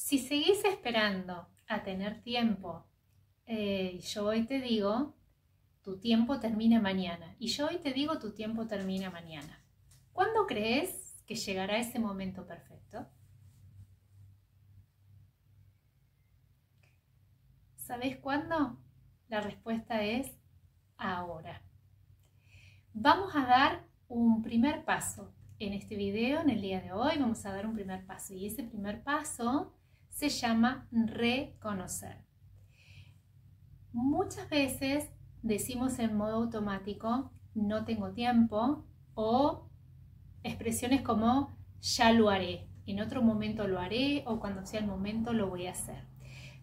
Si seguís esperando a tener tiempo, yo hoy te digo, tu tiempo termina mañana. Y yo hoy te digo, tu tiempo termina mañana. ¿Cuándo crees que llegará ese momento perfecto? ¿Sabes cuándo? La respuesta es ahora. Vamos a dar un primer paso. En este video, en el día de hoy, vamos a dar un primer paso. Y ese primer paso se llama reconocer. Muchas veces decimos en modo automático, no tengo tiempo, o expresiones como ya lo haré, en otro momento lo haré, o cuando sea el momento lo voy a hacer.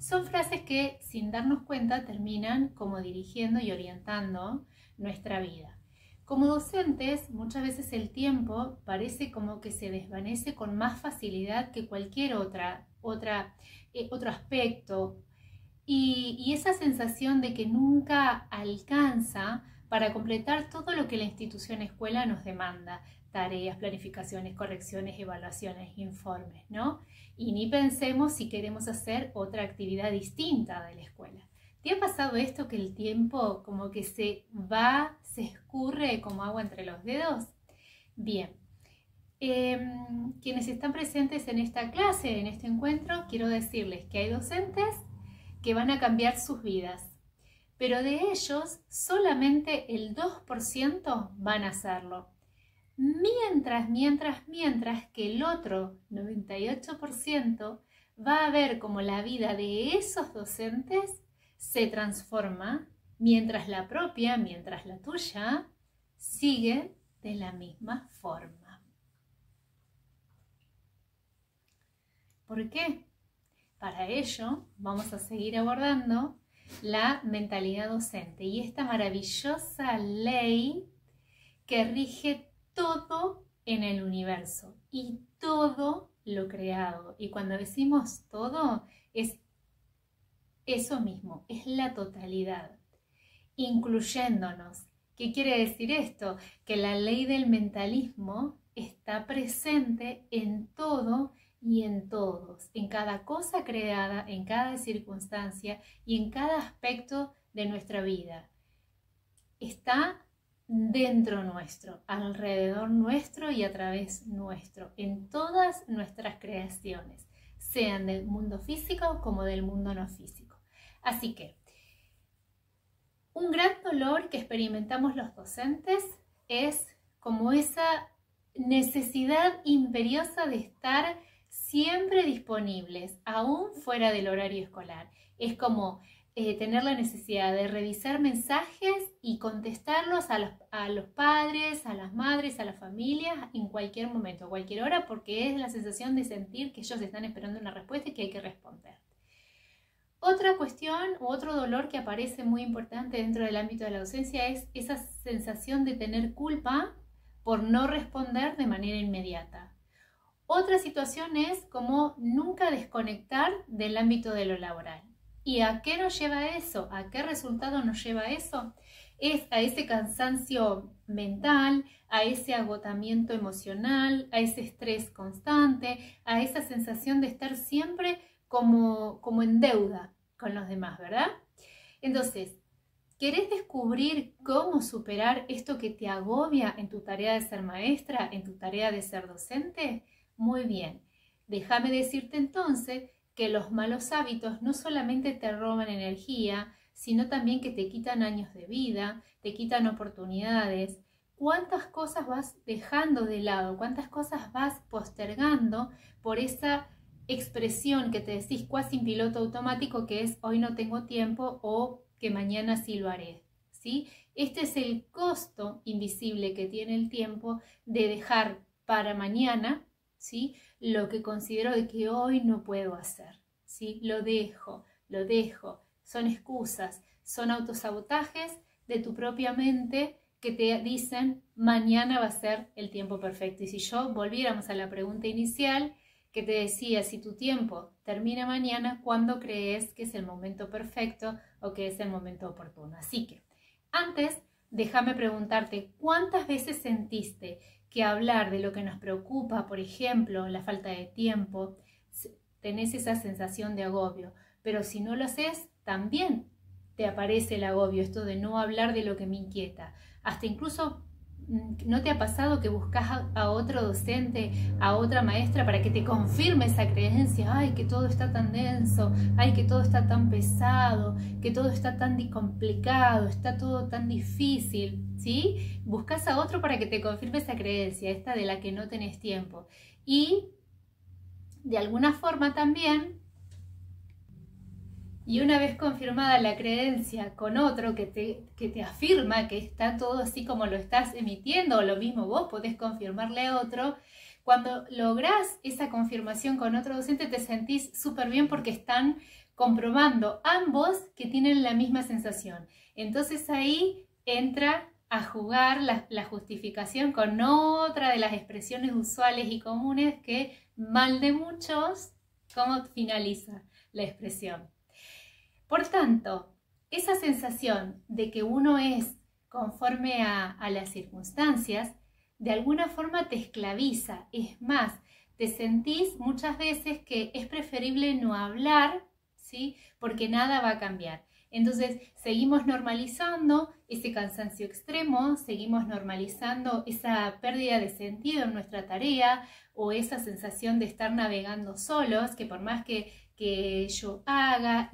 Son frases que sin darnos cuenta terminan como dirigiendo y orientando nuestra vida. Como docentes, muchas veces el tiempo parece como que se desvanece con más facilidad que cualquier otro aspecto. Y esa sensación de que nunca alcanza para completar todo lo que la institución escuela nos demanda, tareas, planificaciones, correcciones, evaluaciones, informes, ¿no? Y ni pensemos si queremos hacer otra actividad distinta de la escuela. ¿Te ha pasado esto que el tiempo como que se va, se escurre como agua entre los dedos? Bien. Quienes están presentes en esta clase, en este encuentro, quiero decirles que hay docentes que van a cambiar sus vidas, pero de ellos solamente el 2% van a hacerlo. Mientras que el otro 98% va a ver cómo la vida de esos docentes se transforma, mientras la tuya, sigue de la misma forma. ¿Por qué? Para ello vamos a seguir abordando la mentalidad docente y esta maravillosa ley que rige todo en el universo y todo lo creado. Y cuando decimos todo, es eso mismo, es la totalidad, incluyéndonos. ¿Qué quiere decir esto? Que la ley del mentalismo está presente en todo y en todos, en cada cosa creada, en cada circunstancia y en cada aspecto de nuestra vida. Está dentro nuestro, alrededor nuestro y a través nuestro, en todas nuestras creaciones, sean del mundo físico como del mundo no físico. Así que, un gran dolor que experimentamos los docentes es como esa necesidad imperiosa de estar siempre disponibles, aún fuera del horario escolar. Es como tener la necesidad de revisar mensajes y contestarlos a los padres, a las madres, a las familias en cualquier momento, a cualquier hora, porque es la sensación de sentir que ellos están esperando una respuesta y que hay que responder. Otra cuestión u otro dolor que aparece muy importante dentro del ámbito de la docencia es esa sensación de tener culpa por no responder de manera inmediata. Otra situación es como nunca desconectar del ámbito de lo laboral. ¿Y a qué nos lleva eso? ¿A qué resultado nos lleva eso? Es a ese cansancio mental, a ese agotamiento emocional, a ese estrés constante, a esa sensación de estar siempre como en deuda con los demás, ¿verdad? Entonces, ¿querés descubrir cómo superar esto que te agobia en tu tarea de ser maestra, en tu tarea de ser docente? Muy bien, déjame decirte entonces que los malos hábitos no solamente te roban energía, sino también que te quitan años de vida, te quitan oportunidades. ¿Cuántas cosas vas dejando de lado? ¿Cuántas cosas vas postergando por esa expresión que te decís casi en piloto automático que es hoy no tengo tiempo o que mañana sí lo haré? ¿Sí? Este es el costo invisible que tiene el tiempo de dejar para mañana, ¿sí?, lo que considero de que hoy no puedo hacer, ¿sí? Lo dejo, son excusas, son autosabotajes de tu propia mente que te dicen mañana va a ser el tiempo perfecto. Y si volviéramos a la pregunta inicial que te decía, si tu tiempo termina mañana, ¿cuándo crees que es el momento perfecto o que es el momento oportuno? Así que antes, déjame preguntarte, ¿cuántas veces sentiste que hablar de lo que nos preocupa, por ejemplo, la falta de tiempo, tenés esa sensación de agobio, pero si no lo haces, también te aparece el agobio, esto de no hablar de lo que me inquieta. Hasta incluso, ¿no te ha pasado que buscas a otro docente, a otra maestra para que te confirme esa creencia? Ay, que todo está tan denso, ay, que todo está tan pesado, que todo está tan complicado, está todo tan difícil, ¿sí? Buscas a otro para que te confirme esa creencia, esta de la que no tenés tiempo. Y de alguna forma también, y una vez confirmada la creencia con otro que te afirma que está todo así como lo estás emitiendo, o lo mismo vos podés confirmarle a otro, cuando lográs esa confirmación con otro docente te sentís súper bien porque están comprobando ambos que tienen la misma sensación. Entonces ahí entra a jugar la justificación con otra de las expresiones usuales y comunes que mal de muchos, ¿cómo finaliza la expresión? Por tanto, esa sensación de que uno es conforme a las circunstancias, de alguna forma te esclaviza. Es más, te sentís muchas veces que es preferible no hablar, ¿sí? Porque nada va a cambiar. Entonces, seguimos normalizando ese cansancio extremo, seguimos normalizando esa pérdida de sentido en nuestra tarea o esa sensación de estar navegando solos, que por más que yo haga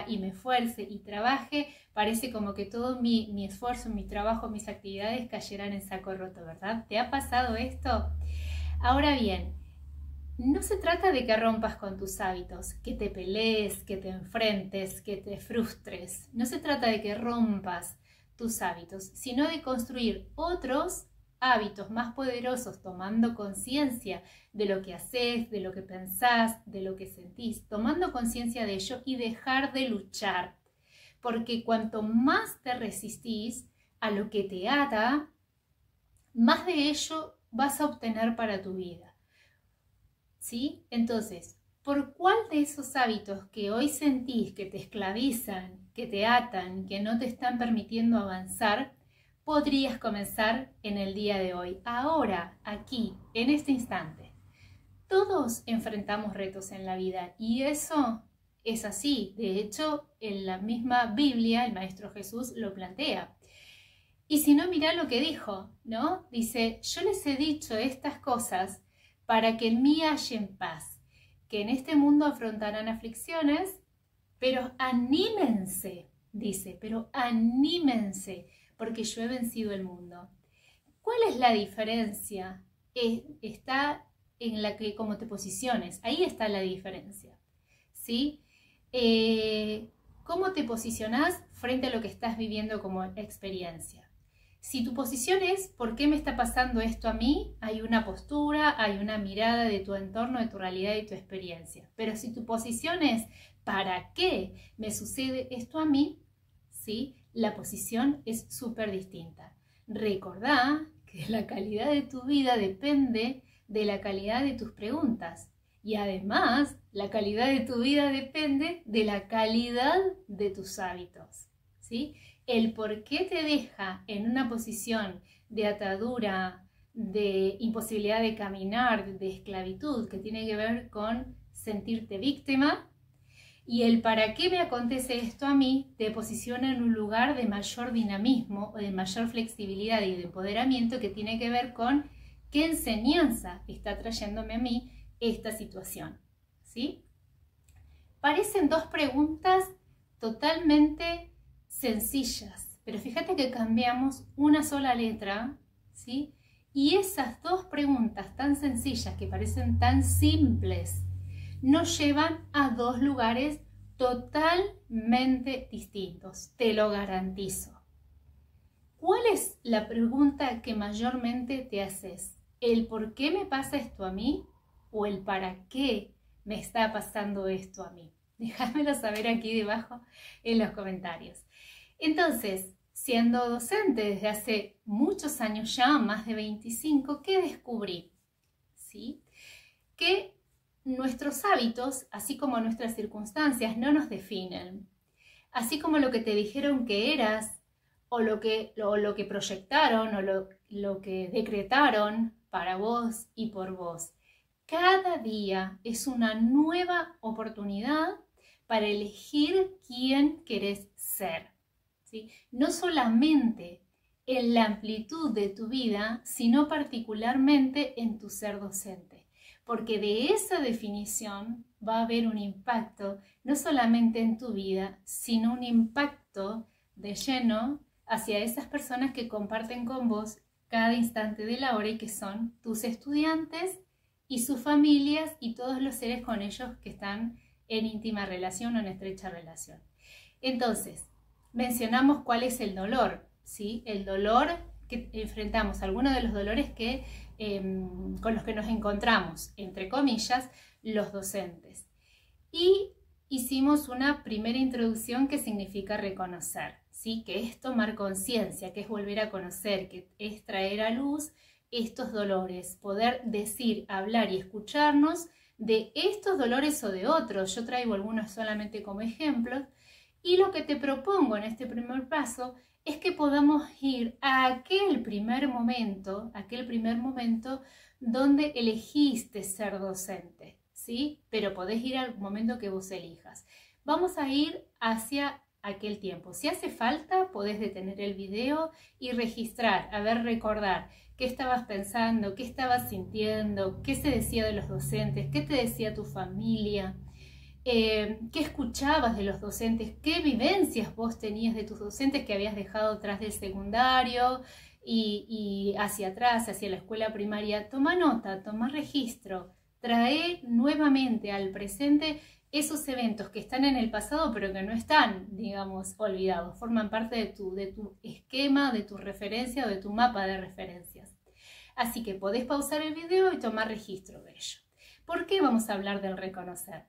y me esfuerce y trabaje, parece como que todo mi esfuerzo, mi trabajo, mis actividades cayeran en saco roto, ¿verdad? ¿Te ha pasado esto? Ahora bien, no se trata de que rompas con tus hábitos, que te pelees, que te enfrentes, que te frustres. No se trata de que rompas tus hábitos, sino de construir otros hábitos más poderosos, tomando conciencia de lo que haces, de lo que pensás, de lo que sentís, tomando conciencia de ello y dejar de luchar. Porque cuanto más te resistís a lo que te ata, más de ello vas a obtener para tu vida. ¿Sí? Entonces, ¿por cuál de esos hábitos que hoy sentís que te esclavizan, que te atan, que no te están permitiendo avanzar, podrías comenzar en el día de hoy, ahora, aquí, en este instante? Todos enfrentamos retos en la vida y eso es así. De hecho, en la misma Biblia el Maestro Jesús lo plantea. Y si no, mirá lo que dijo, ¿no? Dice, yo les he dicho estas cosas para que en mí hallen paz, que en este mundo afrontarán aflicciones, pero anímense, dice, pero anímense, porque yo he vencido el mundo. ¿Cuál es la diferencia? Está en la que cómo te posiciones, ahí está la diferencia, ¿sí? ¿Cómo te posicionás frente a lo que estás viviendo como experiencia? Si tu posición es ¿por qué me está pasando esto a mí? Hay una postura, hay una mirada de tu entorno, de tu realidad y tu experiencia. Pero si tu posición es ¿para qué me sucede esto a mí? ¿Sí? La posición es súper distinta. Recordá que la calidad de tu vida depende de la calidad de tus preguntas. Y además, la calidad de tu vida depende de la calidad de tus hábitos, ¿sí? El por qué te deja en una posición de atadura, de imposibilidad de caminar, de esclavitud, que tiene que ver con sentirte víctima, y el para qué me acontece esto a mí te posiciona en un lugar de mayor dinamismo o de mayor flexibilidad y de empoderamiento, que tiene que ver con qué enseñanza está trayéndome a mí esta situación, ¿sí? Parecen dos preguntas totalmente sencillas, pero fíjate que cambiamos una sola letra, ¿sí? Y esas dos preguntas tan sencillas, que parecen tan simples, nos llevan a dos lugares totalmente distintos, te lo garantizo. ¿Cuál es la pregunta que mayormente te haces? ¿El por qué me pasa esto a mí? ¿O el para qué me está pasando esto a mí? Déjamelo saber aquí debajo en los comentarios. Entonces, siendo docente desde hace muchos años ya, más de 25, ¿qué descubrí? ¿Sí? Que nuestros hábitos, así como nuestras circunstancias, no nos definen. Así como lo que te dijeron que eras, o lo que proyectaron, o lo que decretaron para vos y por vos. Cada día es una nueva oportunidad para elegir quién querés ser, ¿sí? No solamente en la amplitud de tu vida, sino particularmente en tu ser docente. Porque de esa definición va a haber un impacto, no solamente en tu vida, sino un impacto de lleno hacia esas personas que comparten con vos cada instante de la hora y que son tus estudiantes y sus familias y todos los seres con ellos que están en íntima relación o en estrecha relación. Entonces, mencionamos cuál es el dolor, ¿sí? El dolor que enfrentamos, algunos de los dolores con los que nos encontramos, entre comillas, los docentes. Y hicimos una primera introducción que significa reconocer, ¿sí? Que es tomar conciencia, que es volver a conocer, que es traer a luz estos dolores, poder decir, hablar y escucharnos de estos dolores o de otros. Yo traigo algunos solamente como ejemplos y lo que te propongo en este primer paso es que podamos ir a aquel primer momento donde elegiste ser docente, ¿sí? Pero podés ir al momento que vos elijas. Vamos a ir hacia aquel tiempo. Si hace falta, podés detener el video y registrar, recordar qué estabas pensando, qué estabas sintiendo, qué se decía de los docentes, qué te decía tu familia, qué escuchabas de los docentes, qué vivencias vos tenías de tus docentes que habías dejado atrás del secundario y hacia atrás, hacia la escuela primaria. Toma nota, toma registro, trae nuevamente al presente esos eventos que están en el pasado pero que no están, digamos, olvidados, forman parte de tu esquema, de tu referencia o de tu mapa de referencias. Así que podés pausar el video y tomar registro de ello. ¿Por qué vamos a hablar del reconocer?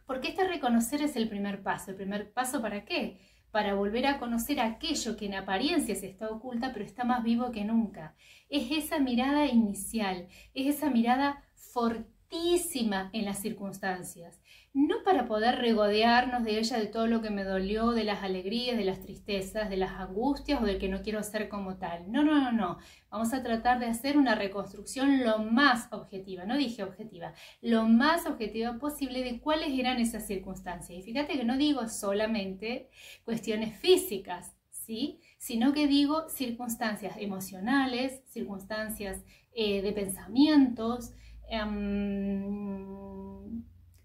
Porque este reconocer es el primer paso. ¿El primer paso para qué? Para volver a conocer aquello que en apariencias está oculta pero está más vivo que nunca. Es esa mirada inicial, es esa mirada fortísima en las circunstancias. No para poder regodearnos de ella, de todo lo que me dolió, de las alegrías, de las tristezas, de las angustias o del que no quiero ser como tal. No, no, no, no. Vamos a tratar de hacer una reconstrucción lo más objetiva, no dije objetiva, lo más objetiva posible de cuáles eran esas circunstancias. Y fíjate que no digo solamente cuestiones físicas, ¿sí? Sino que digo circunstancias emocionales, circunstancias de pensamientos,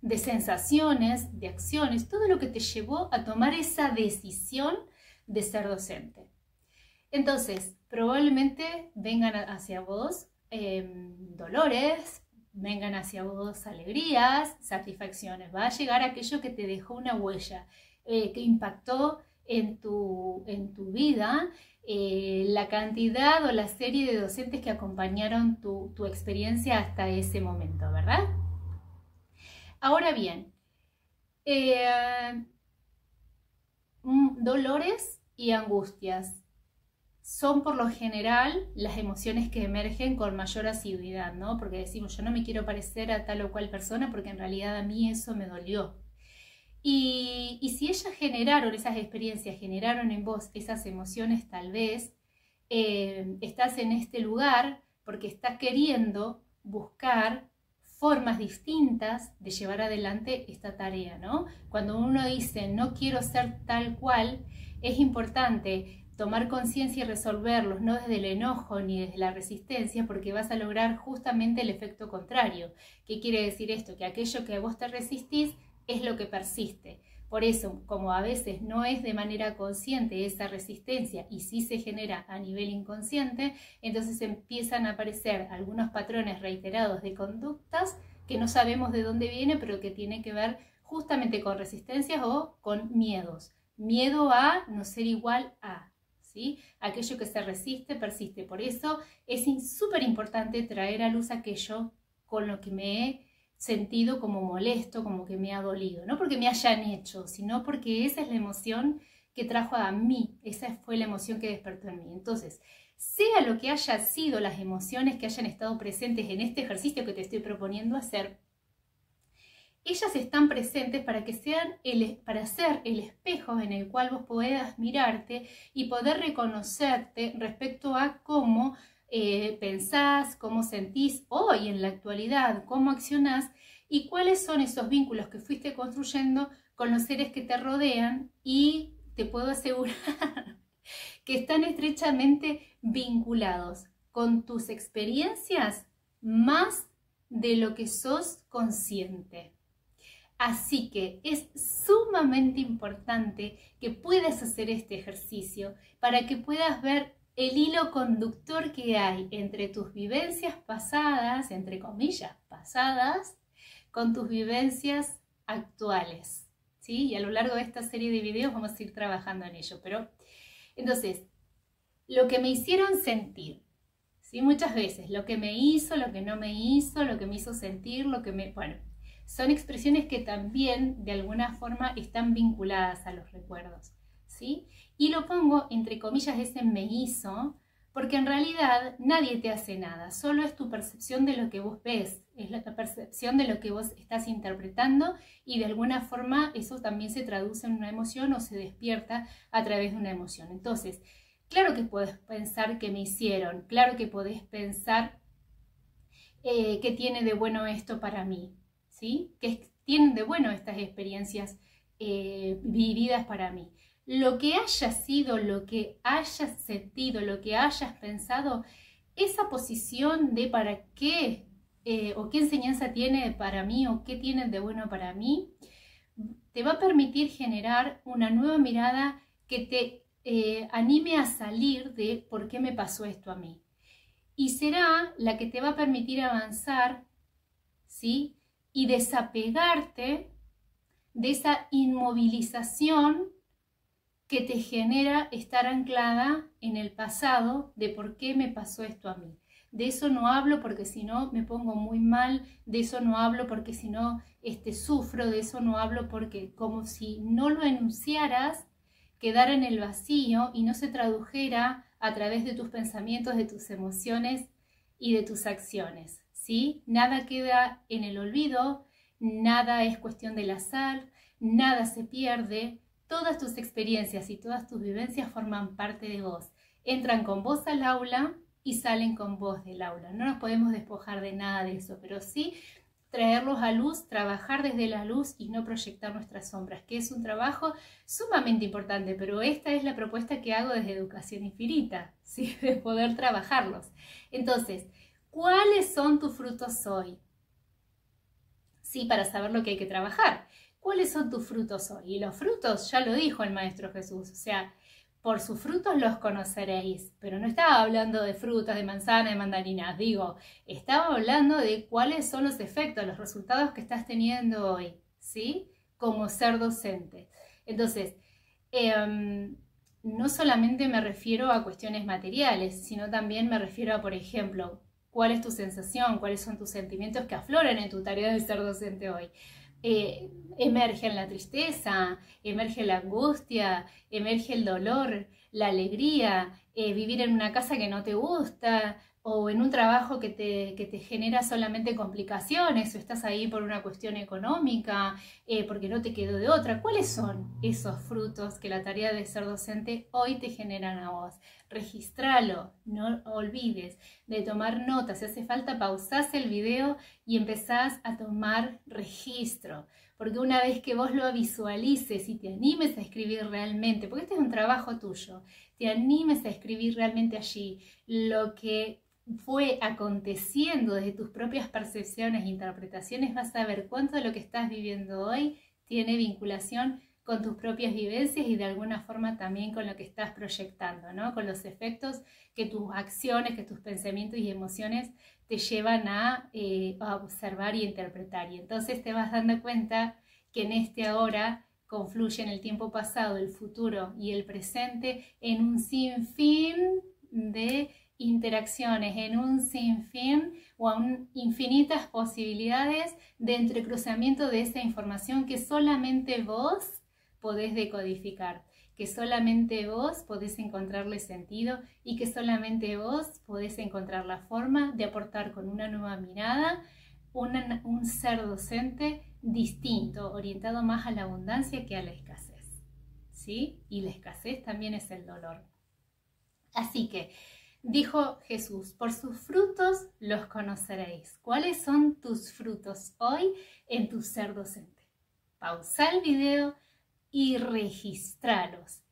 de sensaciones, de acciones, todo lo que te llevó a tomar esa decisión de ser docente. Entonces, probablemente vengan hacia vos dolores, vengan hacia vos alegrías, satisfacciones. Va a llegar aquello que te dejó una huella, que impactó en tu vida, la cantidad o la serie de docentes que acompañaron tu experiencia hasta ese momento, ¿verdad? Ahora bien, dolores y angustias son por lo general las emociones que emergen con mayor asiduidad, ¿no? Porque decimos, yo no me quiero parecer a tal o cual persona porque en realidad a mí eso me dolió. Y si ellas generaron, esas experiencias generaron en vos esas emociones, tal vez estás en este lugar porque estás queriendo buscar formas distintas de llevar adelante esta tarea, ¿no? Cuando uno dice no quiero ser tal cual, es importante tomar conciencia y resolverlos, no desde el enojo ni desde la resistencia, porque vas a lograr justamente el efecto contrario. ¿Qué quiere decir esto? Que aquello que a vos te resistís es lo que persiste. Por eso, como a veces no es de manera consciente esa resistencia y sí se genera a nivel inconsciente, entonces empiezan a aparecer algunos patrones reiterados de conductas que no sabemos de dónde viene, pero que tiene que ver justamente con resistencias o con miedos. Miedo a no ser igual a, ¿sí? Aquello que se resiste, persiste. Por eso es súper importante traer a luz aquello con lo que me he sentido como molesto, como que me ha dolido, no porque me hayan hecho, sino porque esa es la emoción que trajo a mí, esa fue la emoción que despertó en mí. Entonces, sea lo que haya sido las emociones que hayan estado presentes en este ejercicio que te estoy proponiendo hacer, ellas están presentes para que para ser el espejo en el cual vos puedas mirarte y poder reconocerte respecto a cómo pensás, cómo sentís hoy en la actualidad, cómo accionás y cuáles son esos vínculos que fuiste construyendo con los seres que te rodean, y te puedo asegurar que están estrechamente vinculados con tus experiencias más de lo que sos consciente. Así que es sumamente importante que puedas hacer este ejercicio para que puedas ver el hilo conductor que hay entre tus vivencias pasadas, entre comillas, pasadas, con tus vivencias actuales, ¿sí? Y a lo largo de esta serie de videos vamos a ir trabajando en ello. Pero, entonces, lo que me hicieron sentir, ¿sí? Muchas veces, lo que me hizo, lo que no me hizo, lo que me hizo sentir, lo que me... Bueno, son expresiones que también de alguna forma están vinculadas a los recuerdos, ¿sí? Y lo pongo entre comillas ese me hizo, porque en realidad nadie te hace nada, solo es tu percepción de lo que vos ves, es la percepción de lo que vos estás interpretando, y de alguna forma eso también se traduce en una emoción o se despierta a través de una emoción. Entonces, claro que podés pensar que me hicieron, claro que podés pensar qué tiene de bueno esto para mí, ¿sí? ¿Qué tienen de bueno estas experiencias vividas para mí? Lo que haya sido, lo que hayas sentido, lo que hayas pensado, esa posición de para qué o qué enseñanza tiene para mí o qué tienen de bueno para mí, te va a permitir generar una nueva mirada que te anime a salir de por qué me pasó esto a mí. Y será la que te va a permitir avanzar, ¿sí? Y desapegarte de esa inmovilización que te genera estar anclada en el pasado de por qué me pasó esto a mí. De eso no hablo porque si no me pongo muy mal, de eso no hablo porque si no sufro, de eso no hablo porque, como si no lo enunciaras, quedara en el vacío y no se tradujera a través de tus pensamientos, de tus emociones y de tus acciones, ¿sí? Nada queda en el olvido, nada es cuestión del azar, nada se pierde. Todas tus experiencias y todas tus vivencias forman parte de vos. Entran con vos al aula y salen con vos del aula. No nos podemos despojar de nada de eso, pero sí traerlos a luz, trabajar desde la luz y no proyectar nuestras sombras, que es un trabajo sumamente importante, pero esta es la propuesta que hago desde Educación Infinita, ¿sí? De poder trabajarlos. Entonces, ¿cuáles son tus frutos hoy? Sí, para saber lo que hay que trabajar. ¿Cuáles son tus frutos hoy? Y los frutos, ya lo dijo el Maestro Jesús, o sea, por sus frutos los conoceréis, pero no estaba hablando de frutas, de manzana, de mandarinas, digo, estaba hablando de cuáles son los efectos, los resultados que estás teniendo hoy, ¿sí? Como ser docente. Entonces, no solamente me refiero a cuestiones materiales, sino también me refiero a, por ejemplo, cuál es tu sensación, cuáles son tus sentimientos que afloran en tu tarea de ser docente hoy. Emerge la tristeza, emerge la angustia, emerge el dolor, la alegría, vivir en una casa que no te gusta o en un trabajo que te genera solamente complicaciones, o estás ahí por una cuestión económica, porque no te quedó de otra. ¿Cuáles son esos frutos que la tarea de ser docente hoy te generan a vos? Regístralo, no olvides de tomar notas. Si hace falta, pausás el video y empezás a tomar registro, porque una vez que vos lo visualices y te animes a escribir realmente, porque este es un trabajo tuyo, te animes a escribir realmente allí lo que fue aconteciendo desde tus propias percepciones e interpretaciones, vas a ver cuánto de lo que estás viviendo hoy tiene vinculación con tus propias vivencias y de alguna forma también con lo que estás proyectando, ¿no? Con los efectos que tus acciones, que tus pensamientos y emociones te llevan a observar y interpretar. Y entonces te vas dando cuenta que en este ahora confluyen el tiempo pasado, el futuro y el presente en un sinfín de interacciones, en un sinfín o aún infinitas posibilidades de entrecruzamiento de esa información que solamente vos podés decodificar, que solamente vos podés encontrarle sentido y que solamente vos podés encontrar la forma de aportar con una nueva mirada un ser docente distinto, orientado más a la abundancia que a la escasez, ¿sí? Y la escasez también es el dolor. Así que Dijo Jesús, por sus frutos los conoceréis. ¿Cuáles son tus frutos hoy en tu ser docente? Pausa el video y registralos,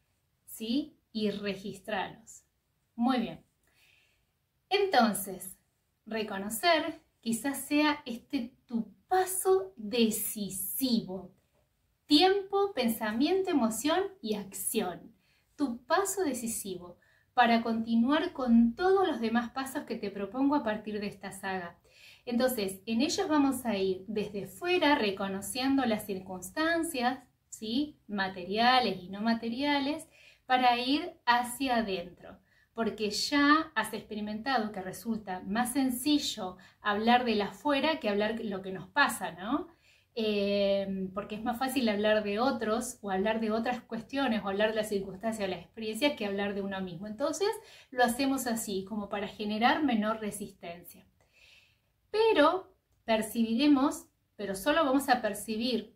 ¿sí? Y registralos. Muy bien. Entonces, reconocer quizás sea tu paso decisivo. Tiempo, pensamiento, emoción y acción. Tu paso decisivo para continuar con todos los demás pasos que te propongo a partir de esta saga. Entonces, en ellos vamos a ir desde fuera reconociendo las circunstancias, ¿sí? Materiales y no materiales, para ir hacia adentro. Porque ya has experimentado que resulta más sencillo hablar del afuera que hablar lo que nos pasa, ¿no? Porque es más fácil hablar de otros o hablar de otras cuestiones o hablar de las circunstancias o las experiencias que hablar de uno mismo. Entonces lo hacemos así, como para generar menor resistencia. Pero percibiremos, pero solo vamos a percibir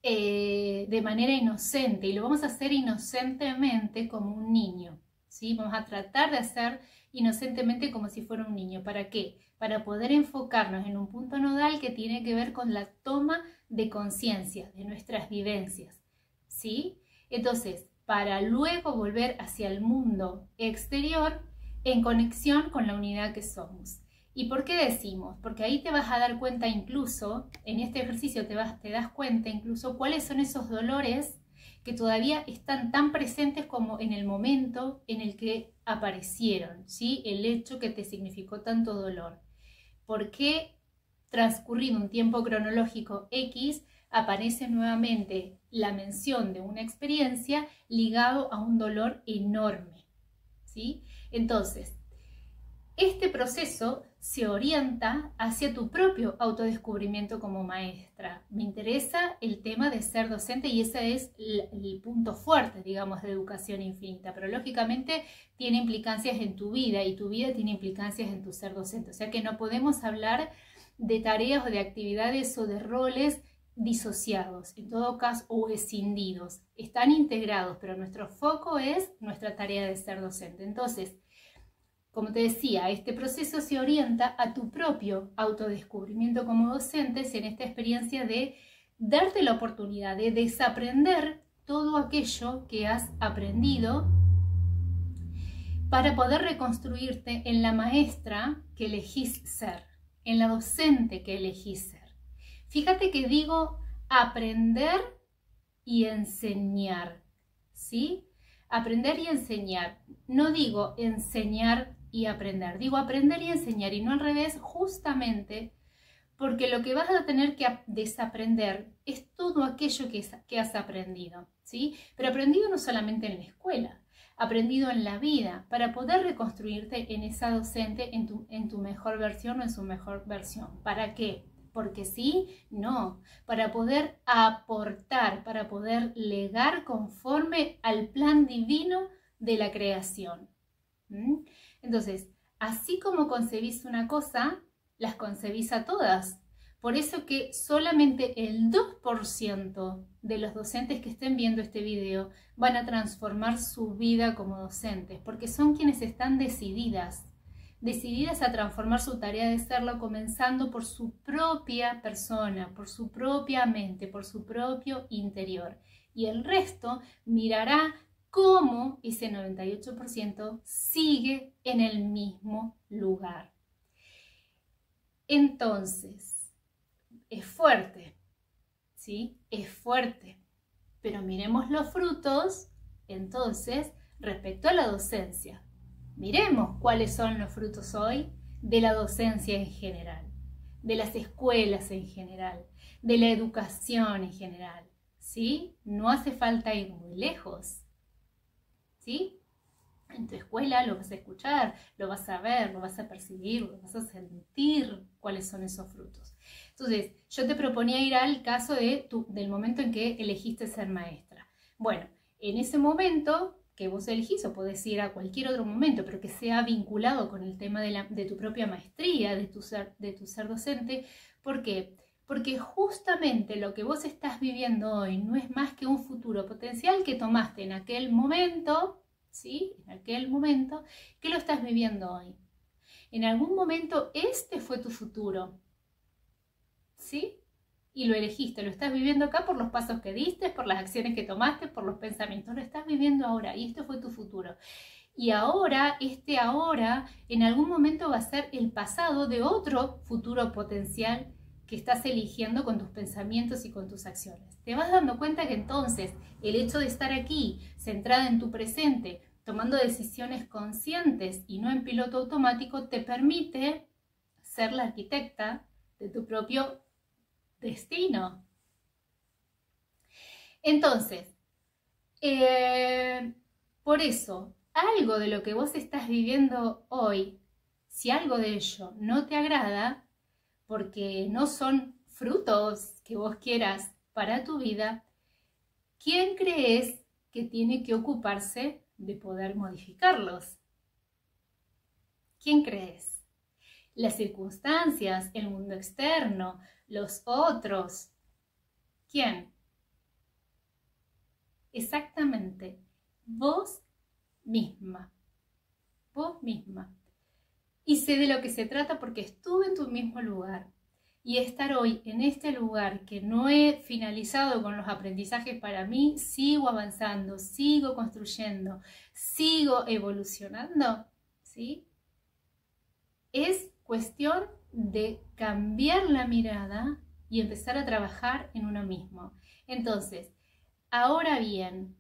de manera inocente, y lo vamos a hacer inocentemente como un niño, ¿sí? Vamos a tratar de hacer inocentemente como si fuera un niño. ¿Para qué? Para poder enfocarnos en un punto nodal que tiene que ver con la toma de conciencia de nuestras vivencias, ¿sí? Entonces, para luego volver hacia el mundo exterior en conexión con la unidad que somos. ¿Y por qué decimos? Porque ahí te vas a dar cuenta incluso, en este ejercicio te das cuenta incluso cuáles son esos dolores que todavía están tan presentes como en el momento en el que aparecieron, ¿sí? El hecho que te significó tanto dolor. ¿Por qué transcurrido un tiempo cronológico X aparece nuevamente la mención de una experiencia ligado a un dolor enorme, ¿sí? Entonces, este proceso se orienta hacia tu propio autodescubrimiento como maestra. Me interesa el tema de ser docente y ese es el punto fuerte, digamos, de Educación Infinita, pero lógicamente tiene implicancias en tu vida y tu vida tiene implicancias en tu ser docente. O sea que no podemos hablar de tareas o de actividades o de roles disociados, en todo caso, o escindidos. Están integrados, pero nuestro foco es nuestra tarea de ser docente. Entonces, como te decía, este proceso se orienta a tu propio autodescubrimiento como docente en esta experiencia de darte la oportunidad de desaprender todo aquello que has aprendido para poder reconstruirte en la maestra que elegís ser, en la docente que elegís ser. Fíjate que digo aprender y enseñar, ¿sí? Aprender y enseñar. No digo enseñar y aprender. Digo aprender y enseñar y no al revés, justamente porque lo que vas a tener que desaprender es todo aquello que has aprendido, ¿sí? Pero aprendido no solamente en la escuela, aprendido en la vida, para poder reconstruirte en esa docente en tu mejor versión o en su mejor versión. ¿Para qué? Porque sí, no, para poder aportar, para poder legar conforme al plan divino de la creación. Entonces, así como concebís una cosa, las concebís a todas. Por eso que solamente el 2% de los docentes que estén viendo este video van a transformar su vida como docentes, porque son quienes están decididas a transformar su tarea de serlo, comenzando por su propia persona, por su propia mente, por su propio interior. Y el resto mirará cómo ese 98% sigue en el mismo lugar. Entonces, es fuerte, ¿sí? Es fuerte. Pero miremos los frutos, entonces, respecto a la docencia. Miremos cuáles son los frutos hoy de la docencia en general, de las escuelas en general, de la educación en general, ¿sí? No hace falta ir muy lejos, ¿sí? En tu escuela lo vas a escuchar, lo vas a ver, lo vas a percibir, lo vas a sentir cuáles son esos frutos. Entonces, yo te proponía ir al caso del momento en que elegiste ser maestra. Bueno, en ese momento que vos elegís, o podés ir a cualquier otro momento, pero que sea vinculado con el tema de tu propia maestría, de tu ser docente. ¿Por qué? Porque justamente lo que vos estás viviendo hoy no es más que un futuro potencial que tomaste en aquel momento, ¿sí? En aquel momento, que lo estás viviendo hoy. En algún momento este fue tu futuro, ¿sí? Y lo elegiste, lo estás viviendo acá por los pasos que diste, por las acciones que tomaste, por los pensamientos, lo estás viviendo ahora y este fue tu futuro. Y ahora, ahora, en algún momento va a ser el pasado de otro futuro potencial que estás eligiendo con tus pensamientos y con tus acciones. Te vas dando cuenta que entonces el hecho de estar aquí, centrada en tu presente, tomando decisiones conscientes y no en piloto automático, te permite ser la arquitecta de tu propio destino. Entonces, por eso, algo de lo que vos estás viviendo hoy, si algo de ello no te agrada, porque no son frutos que vos quieras para tu vida, ¿quién crees que tiene que ocuparse de poder modificarlos? ¿Quién crees? Las circunstancias, el mundo externo, los otros. ¿Quién? Exactamente, vos misma. Vos misma. Y sé de lo que se trata porque estuve en tu mismo lugar. Y estar hoy en este lugar que no he finalizado con los aprendizajes para mí, sigo avanzando, sigo construyendo, sigo evolucionando, ¿sí? Es cuestión de cambiar la mirada y empezar a trabajar en uno mismo. Entonces, ahora bien,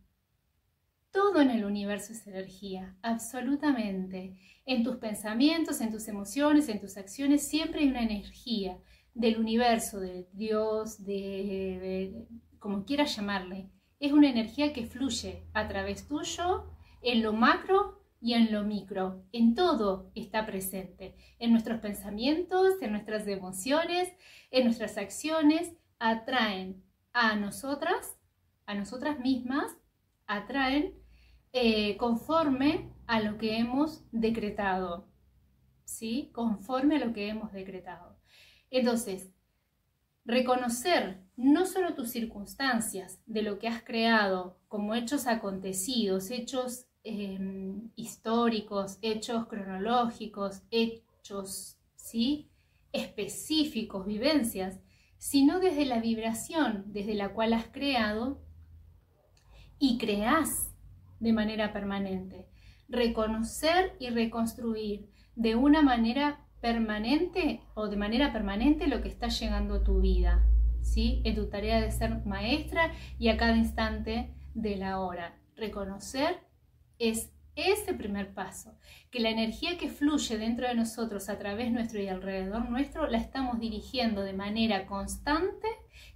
todo en el universo es energía, absolutamente. En tus pensamientos, en tus emociones, en tus acciones, siempre hay una energía del universo, de Dios, de como quieras llamarle. Es una energía que fluye a través tuyo, en lo macro y en lo micro. En todo está presente. En nuestros pensamientos, en nuestras emociones, en nuestras acciones, atraen a nosotras mismas, atraen conforme a lo que hemos decretado, ¿sí? Conforme a lo que hemos decretado. Entonces, reconocer no solo tus circunstancias de lo que has creado como hechos acontecidos, hechos históricos, hechos cronológicos, hechos, ¿sí? Específicos, vivencias, sino desde la vibración desde la cual has creado y creás de manera permanente. Reconocer y reconstruir de una manera permanente o de manera permanente lo que está llegando a tu vida, ¿sí? En tu tarea de ser maestra y a cada instante de la hora. Reconocer es ese primer paso, que la energía que fluye dentro de nosotros a través nuestro y alrededor nuestro la estamos dirigiendo de manera constante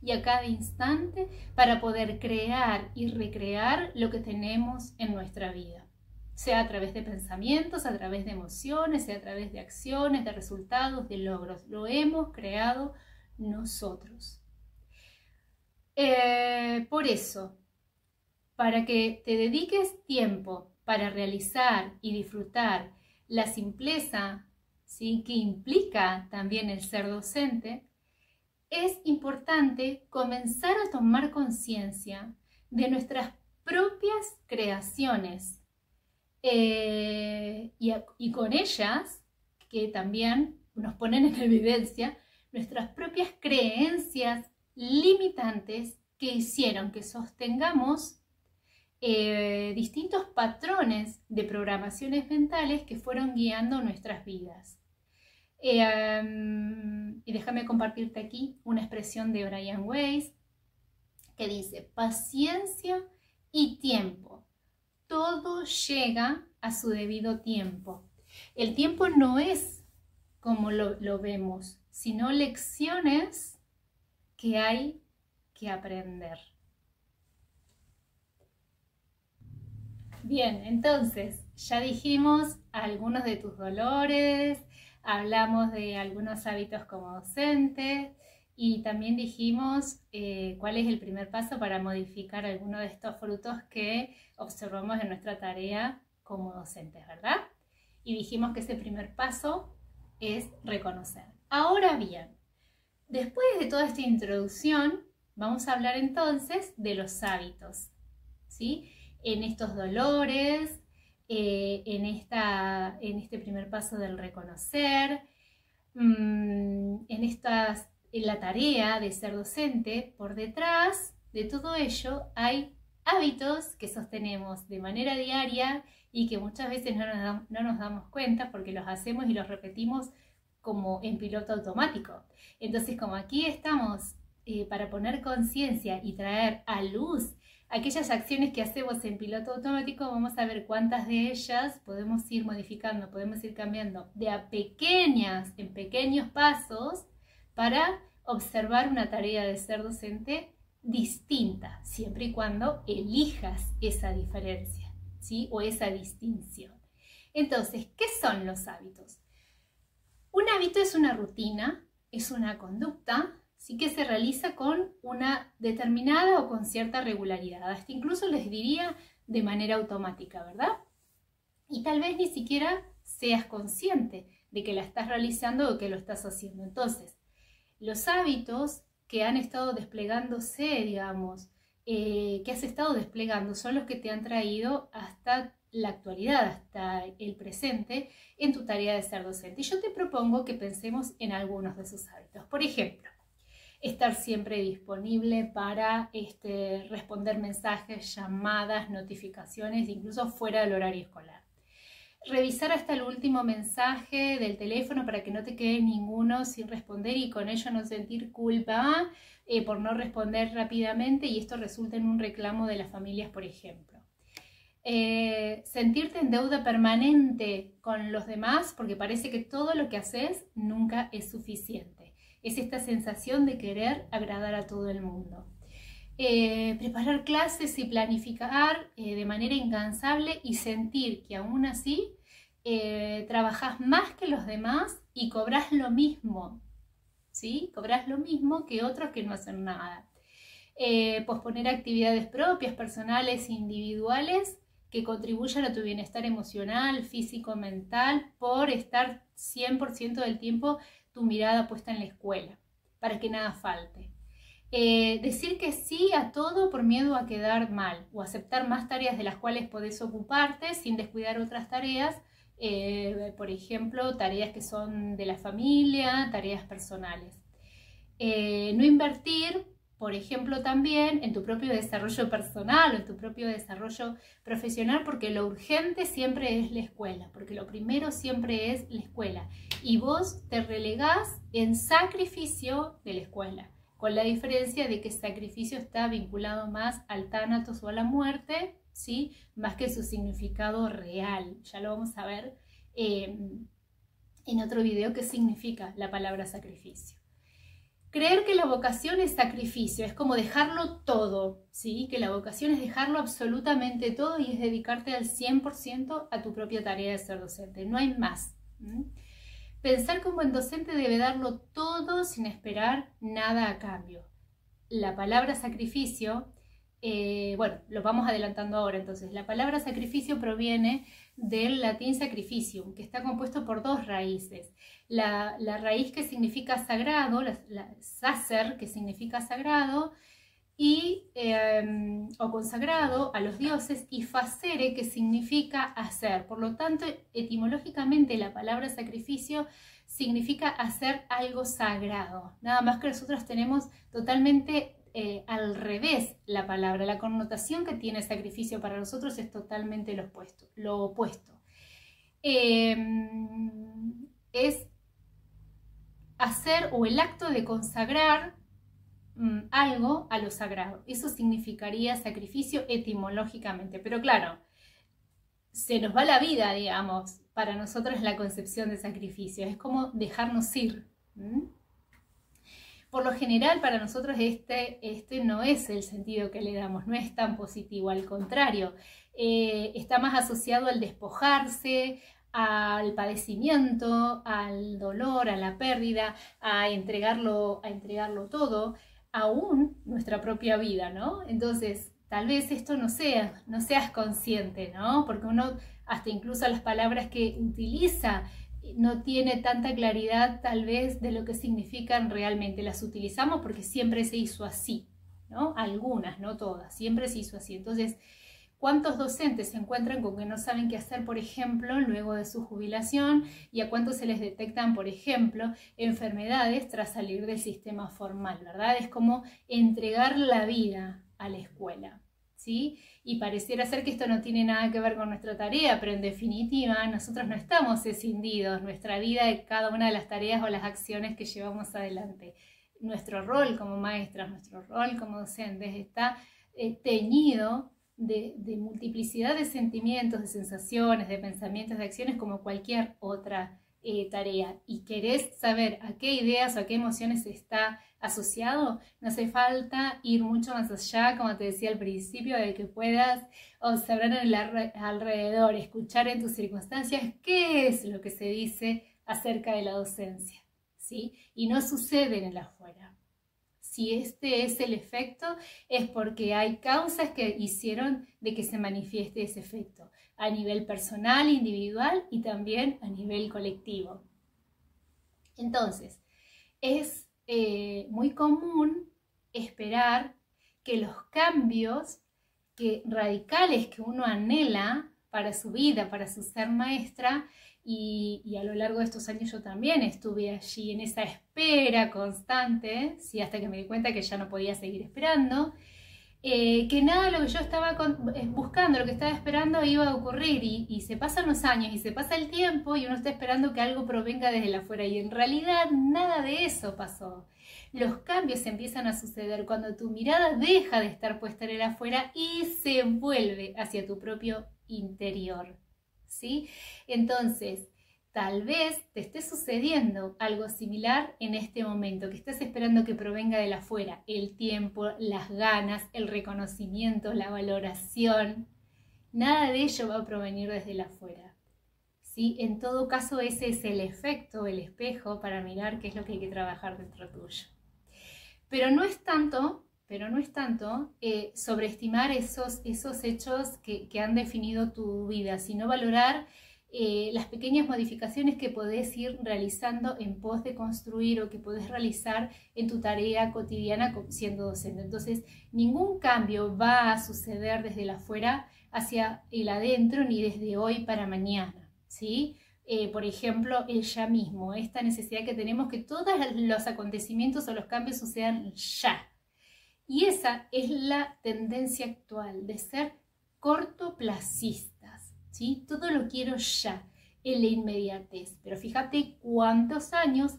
y a cada instante para poder crear y recrear lo que tenemos en nuestra vida, sea a través de pensamientos, a través de emociones, sea a través de acciones, de resultados, de logros. Lo hemos creado nosotros. Por eso, para que te dediques tiempo para realizar y disfrutar la simpleza, ¿sí?, que implica también el ser docente, es importante comenzar a tomar conciencia de nuestras propias creaciones y con ellas, que también nos ponen en evidencia, nuestras propias creencias limitantes que hicieron que sostengamos distintos patrones de programaciones mentales que fueron guiando nuestras vidas. Y déjame compartirte aquí una expresión de Brian Weiss que dice: paciencia y tiempo. Todo llega a su debido tiempo. El tiempo no es como lo vemos, sino lecciones que hay que aprender. Bien, entonces ya dijimos algunos de tus dolores, hablamos de algunos hábitos como docente y también dijimos cuál es el primer paso para modificar alguno de estos frutos que observamos en nuestra tarea como docentes, ¿verdad? Y dijimos que ese primer paso es reconocer. Ahora bien, después de toda esta introducción, vamos a hablar entonces de los hábitos, ¿sí? En estos dolores, en este primer paso del reconocer, en la tarea de ser docente. Por detrás de todo ello hay hábitos que sostenemos de manera diaria y que muchas veces no nos damos cuenta porque los hacemos y los repetimos como en piloto automático. Entonces, como aquí estamos para poner conciencia y traer a luz aquellas acciones que hacemos en piloto automático, vamos a ver cuántas de ellas podemos ir modificando, podemos ir cambiando en pequeños pasos para observar una tarea de ser docente distinta, siempre y cuando elijas esa diferencia, ¿sí? O esa distinción. Entonces, ¿qué son los hábitos? Un hábito es una rutina, es una conducta, sí, que se realiza con una determinada o con cierta regularidad, hasta incluso les diría de manera automática, ¿verdad? Y tal vez ni siquiera seas consciente de que la estás realizando o que lo estás haciendo. Entonces, los hábitos que han estado desplegándose, digamos, que has estado desplegando, son los que te han traído hasta la actualidad, hasta el presente, en tu tarea de ser docente. Y yo te propongo que pensemos en algunos de esos hábitos. Por ejemplo, estar siempre disponible para responder mensajes, llamadas, notificaciones, incluso fuera del horario escolar. Revisar hasta el último mensaje del teléfono para que no te quede ninguno sin responder y con ello no sentir culpa por no responder rápidamente y esto resulta en un reclamo de las familias, por ejemplo. Sentirte en deuda permanente con los demás porque parece que todo lo que haces nunca es suficiente. Es esta sensación de querer agradar a todo el mundo. Preparar clases y planificar de manera incansable y sentir que aún así trabajás más que los demás y cobrás lo mismo, ¿sí? Cobrás lo mismo que otros que no hacen nada. Posponer actividades propias, personales, individuales que contribuyan a tu bienestar emocional, físico, mental, por estar 100% del tiempo tu mirada puesta en la escuela, para que nada falte. Decir que sí a todo por miedo a quedar mal o aceptar más tareas de las cuales podés ocuparte sin descuidar otras tareas, por ejemplo, tareas que son de la familia, tareas personales. No invertir, por ejemplo, también en tu propio desarrollo personal o en tu propio desarrollo profesional, porque lo urgente siempre es la escuela, porque lo primero siempre es la escuela y vos te relegás en sacrificio de la escuela, con la diferencia de que sacrificio está vinculado más al tánatos o a la muerte, ¿sí? Más que su significado real. Ya lo vamos a ver en otro video qué significa la palabra sacrificio. Creer que la vocación es sacrificio, es como dejarlo todo, ¿sí? Que la vocación es dejarlo absolutamente todo y es dedicarte al 100% a tu propia tarea de ser docente, no hay más. Pensar que un buen docente debe darlo todo sin esperar nada a cambio. La palabra sacrificio, bueno, lo vamos adelantando ahora entonces. La palabra sacrificio proviene del latín sacrificium, que está compuesto por dos raíces. La raíz que significa sagrado, sacer, que significa sagrado, y, o consagrado a los dioses, y facere, que significa hacer. Por lo tanto, etimológicamente la palabra sacrificio significa hacer algo sagrado. Nada más que nosotros tenemos totalmente al revés la palabra. La connotación que tiene sacrificio para nosotros es totalmente lo opuesto. Es hacer o el acto de consagrar algo a lo sagrado. Eso significaría sacrificio etimológicamente. Pero claro, se nos va la vida, digamos, para nosotros la concepción de sacrificio. Es como dejarnos ir. Por lo general, para nosotros este no es el sentido que le damos, no es tan positivo, al contrario, está más asociado al despojarse, al padecimiento, al dolor, a la pérdida, a entregarlo todo, aún nuestra propia vida, ¿no? Entonces, tal vez esto no seas consciente, ¿no? Porque uno, hasta incluso las palabras que utiliza, no tiene tanta claridad tal vez de lo que significan realmente. Las utilizamos porque siempre se hizo así, ¿no? Algunas, no todas, siempre se hizo así. Entonces, ¿Cuántos docentes se encuentran con que no saben qué hacer, por ejemplo, luego de su jubilación? ¿Y a cuántos se les detectan, por ejemplo, enfermedades tras salir del sistema formal, ¿verdad? Es como entregar la vida a la escuela, ¿sí? Y pareciera ser que esto no tiene nada que ver con nuestra tarea, pero en definitiva nosotros no estamos escindidos, nuestra vida de cada una de las tareas o las acciones que llevamos adelante. Nuestro rol como maestras, nuestro rol como docentes está teñido de multiplicidad de sentimientos, de sensaciones, de pensamientos, de acciones como cualquier otra tarea. Y querés saber a qué ideas o a qué emociones está asociado, no hace falta ir mucho más allá, como te decía al principio, de que puedas observar en el alrededor, escuchar en tus circunstancias qué es lo que se dice acerca de la docencia, ¿sí? Y no sucede en el afuera. Si este es el efecto, es porque hay causas que hicieron de que se manifieste ese efecto, a nivel personal, individual y también a nivel colectivo. Entonces, es muy común esperar que los cambios radicales que uno anhela para su vida, para su ser maestra, y a lo largo de estos años yo también estuve allí en esa espera constante, ¿sí? Hasta que me di cuenta que ya no podía seguir esperando, que nada de lo que yo estaba buscando, lo que estaba esperando iba a ocurrir, y se pasan los años y se pasa el tiempo y uno está esperando que algo provenga desde el afuera, y en realidad nada de eso pasó. Los cambios empiezan a suceder cuando tu mirada deja de estar puesta en el afuera y se vuelve hacia tu propio interior, ¿sí? Entonces, tal vez te esté sucediendo algo similar en este momento, que estás esperando que provenga de afuera, el tiempo, las ganas, el reconocimiento, la valoración. Nada de ello va a provenir desde el afuera, ¿sí? En todo caso, ese es el efecto, el espejo para mirar qué es lo que hay que trabajar dentro tuyo. Pero no es tanto sobreestimar esos hechos que han definido tu vida, sino valorar las pequeñas modificaciones que podés ir realizando en pos de construir o que podés realizar en tu tarea cotidiana siendo docente. Entonces, ningún cambio va a suceder desde el afuera hacia el adentro ni desde hoy para mañana, ¿sí? Por ejemplo, el ya mismo, esta necesidad que tenemos que todos los acontecimientos o los cambios sucedan ya. Y esa es la tendencia actual de ser cortoplacistas, ¿sí? Todo lo quiero ya, en la inmediatez. Pero fíjate cuántos años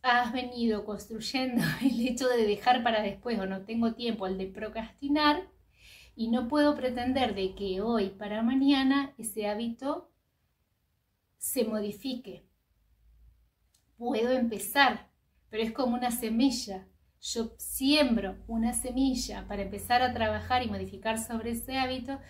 has venido construyendo el hecho de dejar para después o no tengo tiempo, el de procrastinar, y no puedo pretender de que hoy para mañana ese hábito se modifique. Puedo empezar, pero es como una semilla. Yo siembro una semilla para empezar a trabajar y modificar sobre ese hábito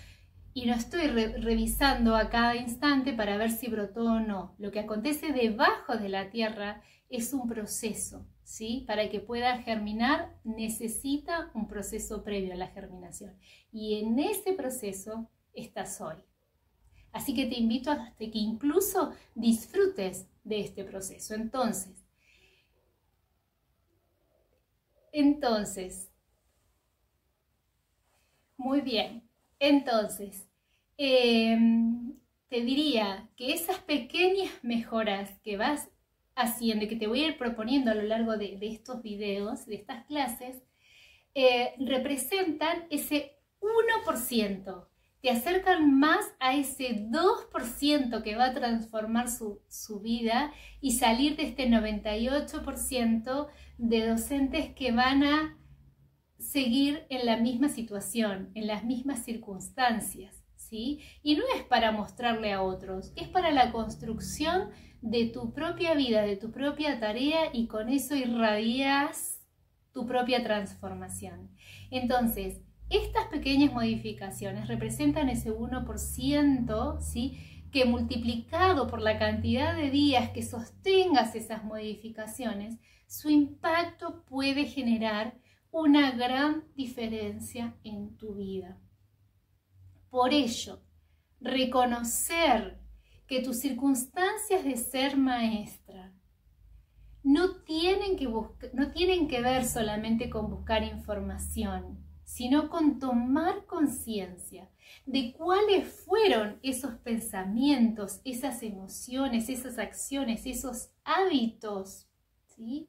y no estoy revisando a cada instante para ver si brotó o no. Lo que acontece debajo de la tierra es un proceso, ¿sí? Para que pueda germinar necesita un proceso previo a la germinación. Y en ese proceso estás hoy. Así que te invito a que incluso disfrutes de este proceso. Entonces, muy bien. Entonces, te diría que esas pequeñas mejoras que vas haciendo y que te voy a ir proponiendo a lo largo de estos videos, de estas clases, representan ese 1%. Te acercan más a ese 2% que va a transformar su vida y salir de este 98% de docentes que van a seguir en la misma situación, en las mismas circunstancias, ¿sí? Y no es para mostrarle a otros, es para la construcción de tu propia vida, de tu propia tarea, y con eso irradias tu propia transformación. Entonces, estas pequeñas modificaciones representan ese 1%, ¿sí? Que multiplicado por la cantidad de días que sostengas esas modificaciones, su impacto puede generar una gran diferencia en tu vida. Por ello, reconocer que tus circunstancias de ser maestra no tienen que ver solamente con buscar información, sino con tomar conciencia de cuáles fueron esos pensamientos, esas emociones, esas acciones, esos hábitos, ¿sí?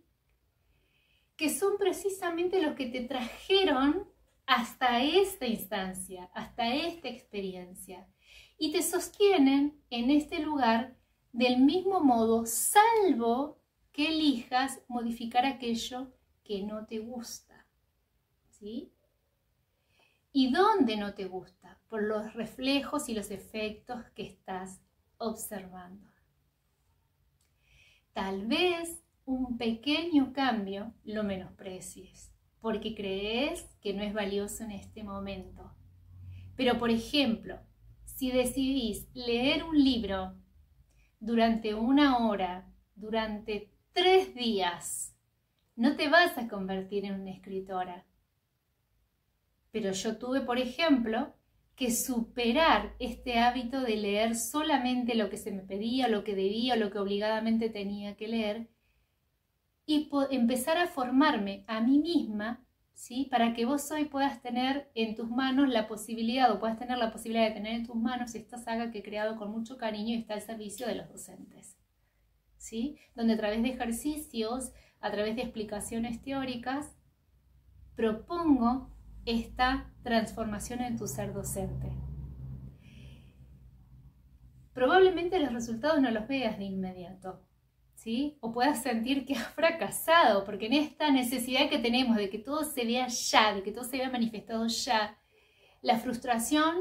Que son precisamente los que te trajeron hasta esta instancia, hasta esta experiencia, y te sostienen en este lugar del mismo modo, salvo que elijas modificar aquello que no te gusta, ¿sí? ¿Y dónde no te gusta? Por los reflejos y los efectos que estás observando. Tal vez un pequeño cambio lo menosprecies, porque crees que no es valioso en este momento. Pero, por ejemplo, si decidís leer un libro durante 1 hora, durante 3 días, no te vas a convertir en una escritora. Pero yo tuve, por ejemplo, que superar este hábito de leer solamente lo que se me pedía, lo que debía, lo que obligadamente tenía que leer, y empezar a formarme a mí misma, ¿sí? Para que vos hoy puedas tener en tus manos la posibilidad, o puedas tener la posibilidad de tener en tus manos esta saga que he creado con mucho cariño y está al servicio de los docentes, ¿sí? Donde a través de ejercicios, a través de explicaciones teóricas, propongo esta transformación en tu ser docente. Probablemente los resultados no los veas de inmediato, ¿sí? O puedas sentir que has fracasado, porque en esta necesidad que tenemos de que todo se vea ya, de que todo se vea manifestado ya, la frustración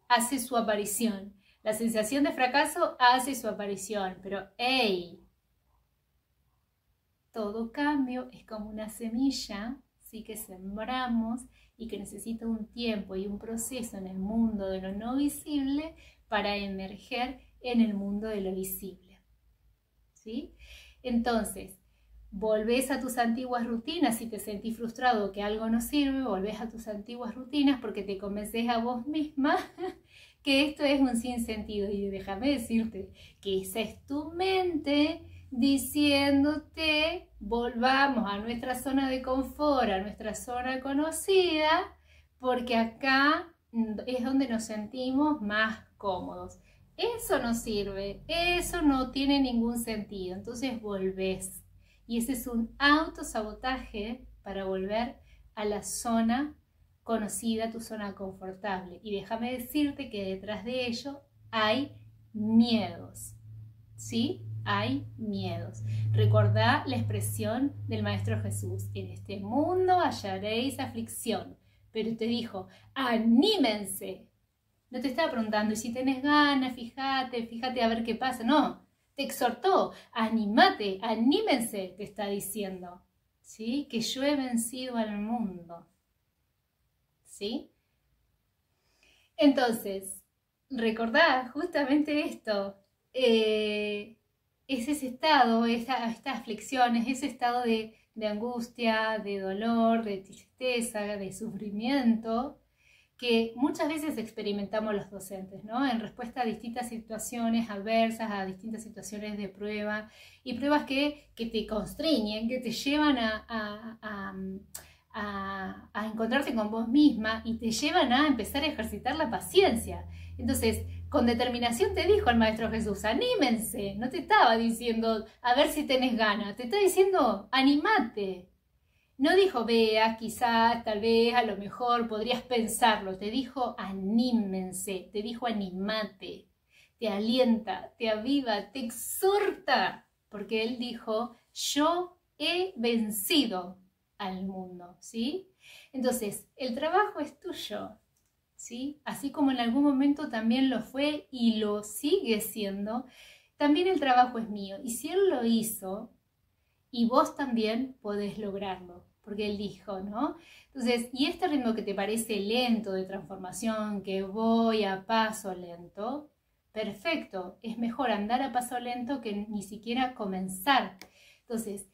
hace su aparición, la sensación de fracaso hace su aparición, pero ¡hey! Todo cambio es como una semilla, ¿sí? Que sembramos y que necesita un tiempo y un proceso en el mundo de lo no visible para emerger en el mundo de lo visible, ¿sí? Entonces, volvés a tus antiguas rutinas. Si te sentís frustrado que algo no sirve, volvés a tus antiguas rutinas porque te convences a vos misma que esto es un sinsentido. Y déjame decirte que esa es tu mente diciéndote: volvamos a nuestra zona de confort, a nuestra zona conocida, porque acá es donde nos sentimos más cómodos. Eso no sirve, eso no tiene ningún sentido. Entonces volvés. Y ese es un autosabotaje para volver a la zona conocida, tu zona confortable. Y déjame decirte que detrás de ello hay miedos, ¿sí? Hay miedos. Recordá la expresión del Maestro Jesús: en este mundo hallaréis aflicción, pero te dijo: anímense. No te estaba preguntando, y si tenés ganas, fíjate a ver qué pasa. No, te exhortó: anímate, anímense, te está diciendo, ¿sí? Que yo he vencido al mundo, ¿sí? Entonces, recordá justamente esto. Es ese estado, estas aflicciones, ese estado de angustia, de dolor, de tristeza, de sufrimiento, que muchas veces experimentamos los docentes, ¿no? En respuesta a distintas situaciones adversas, a distintas situaciones de prueba, y pruebas que te constriñen, que te llevan a encontrarte con vos misma y te llevan a empezar a ejercitar la paciencia. Entonces, con determinación te dijo el Maestro Jesús: anímense. No te estaba diciendo a ver si tenés ganas, te está diciendo: animate. No dijo: vea, quizás, tal vez, a lo mejor podrías pensarlo. Te dijo: anímense, te dijo: animate. Te alienta, te aviva, te exhorta, porque él dijo: yo he vencido al mundo, ¿sí? Entonces, el trabajo es tuyo, ¿sí? Así como en algún momento también lo fue y lo sigue siendo, también el trabajo es mío. Y si él lo hizo, y vos también podés lograrlo, porque él dijo, ¿no? Entonces, y este ritmo que te parece lento de transformación, que voy a paso lento, perfecto, es mejor andar a paso lento que ni siquiera comenzar. Entonces,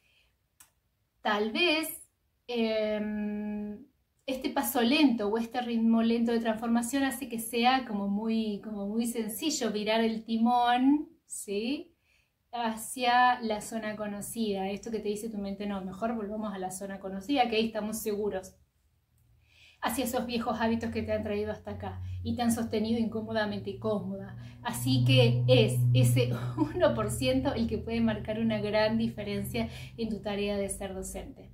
tal vez este paso lento o este ritmo lento de transformación hace que sea como muy sencillo virar el timón, ¿sí? Hacia la zona conocida. Esto que te dice tu mente: no, mejor volvamos a la zona conocida, que ahí estamos seguros. hacia esos viejos hábitos que te han traído hasta acá y te han sostenido incómodamente cómoda. Así que es ese 1% el que puede marcar una gran diferencia en tu tarea de ser docente.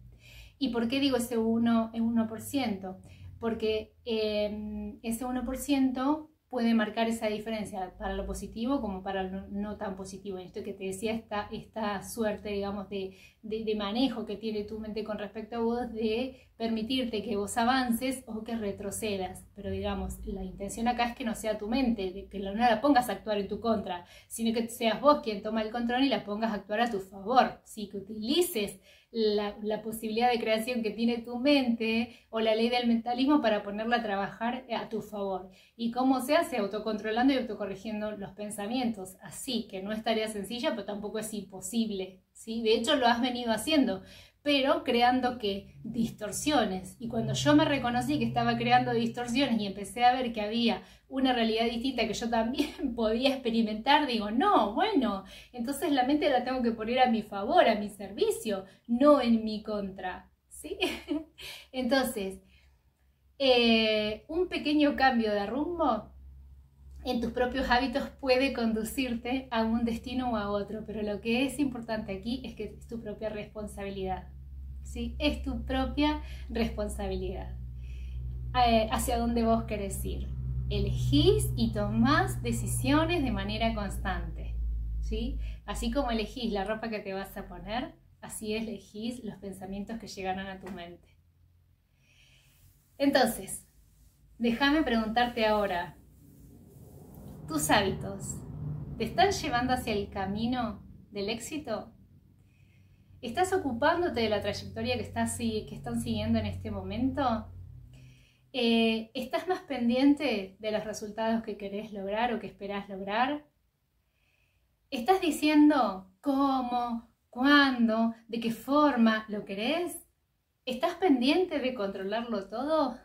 ¿Y por qué digo ese 1%? Porque ese 1% puede marcar esa diferencia para lo positivo como para lo no tan positivo. En esto que te decía, esta suerte, digamos, de manejo que tiene tu mente con respecto a vos, de permitirte que vos avances o que retrocedas. Pero digamos, la intención acá es que no sea tu mente, de que no la pongas a actuar en tu contra, sino que seas vos quien toma el control y la pongas a actuar a tu favor. ¿Sí? Que utilices la posibilidad de creación que tiene tu mente o la ley del mentalismo para ponerla a trabajar a tu favor. ¿Y cómo se hace? Autocontrolando y autocorrigiendo los pensamientos. Así que no es tarea sencilla, pero tampoco es imposible, ¿sí? De hecho, lo has venido haciendo, pero creando ¿qué? Distorsiones. Y cuando yo me reconocí que estaba creando distorsiones y empecé a ver que había una realidad distinta que yo también podía experimentar, digo, no, bueno, entonces la mente la tengo que poner a mi favor, a mi servicio, no en mi contra, ¿sí? Entonces, un pequeño cambio de rumbo en tus propios hábitos puede conducirte a un destino o a otro, pero lo que es importante aquí es que es tu propia responsabilidad, ¿sí? Es tu propia responsabilidad. Hacia dónde vos querés ir. Elegís y tomás decisiones de manera constante, ¿sí? Así como elegís la ropa que te vas a poner, así elegís los pensamientos que llegarán a tu mente. Entonces, déjame preguntarte ahora, ¿tus hábitos te están llevando hacia el camino del éxito? ¿Estás ocupándote de la trayectoria que están siguiendo en este momento? ¿Estás más pendiente de los resultados que querés lograr o que esperás lograr? ¿Estás diciendo cómo, cuándo, de qué forma lo querés? ¿Estás pendiente de controlarlo todo?